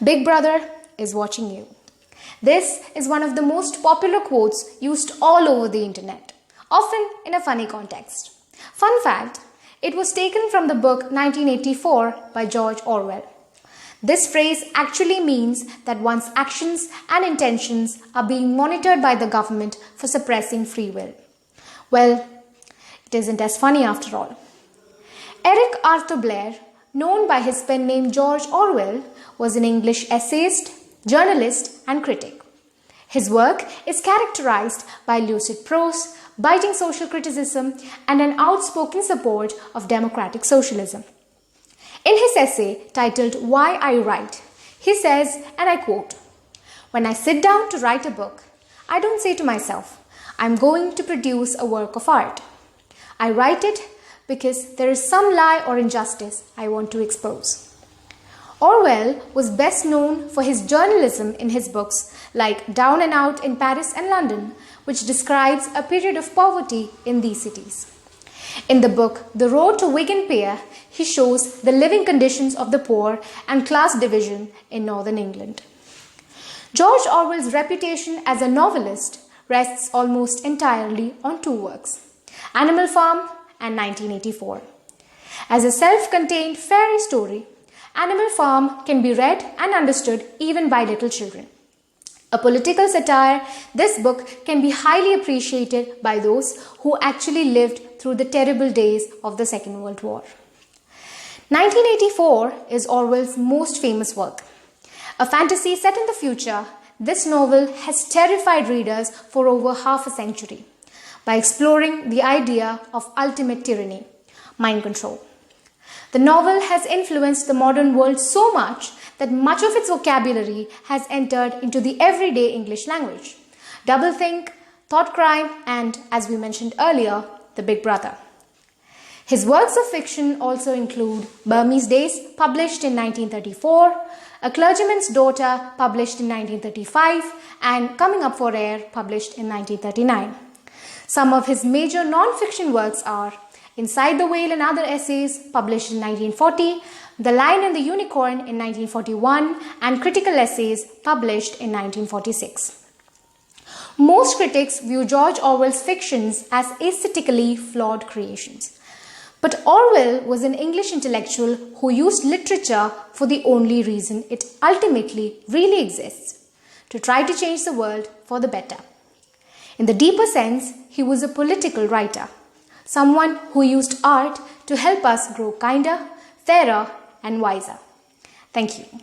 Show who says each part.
Speaker 1: Big Brother is watching you. This is one of the most popular quotes used all over the internet, often in a funny context. Fun fact, it was taken from the book 1984 by George Orwell. This phrase actually means that one's actions and intentions are being monitored by the government for suppressing free will. Well, it isn't as funny after all. Eric Arthur Blair, known by his pen name George Orwell, was an English essayist, journalist, and critic. His work is characterized by lucid prose, biting social criticism, and an outspoken support of democratic socialism. In his essay titled Why I Write, he says, and I quote, "When I sit down to write a book, I don't say to myself, I'm going to produce a work of art. I write it because there is some lie or injustice I want to expose." Orwell was best known for his journalism in his books like Down and Out in Paris and London, which describes a period of poverty in these cities. In the book The Road to Wigan Pier, he shows the living conditions of the poor and class division in northern England. George Orwell's reputation as a novelist rests almost entirely on two works, Animal Farm and 1984. As a self-contained fairy story, Animal Farm can be read and understood even by little children. A political satire, this book can be highly appreciated by those who actually lived through the terrible days of the Second World War. 1984 is Orwell's most famous work. A fantasy set in the future, this novel has terrified readers for over half a century by exploring the idea of ultimate tyranny, mind control. The novel has influenced the modern world so much that much of its vocabulary has entered into the everyday English language. Doublethink, thought crime, and, as we mentioned earlier, the Big Brother. His works of fiction also include Burmese Days, published in 1934, A Clergyman's Daughter, published in 1935, and Coming Up for Air, published in 1939. Some of his major non-fiction works are Inside the Whale and Other Essays, published in 1940, The Lion and the Unicorn in 1941, and Critical Essays, published in 1946. Most critics view George Orwell's fictions as aesthetically flawed creations. But Orwell was an English intellectual who used literature for the only reason it ultimately really exists, to try to change the world for the better. In the deeper sense, he was a political writer, someone who used art to help us grow kinder, fairer, and wiser. Thank you.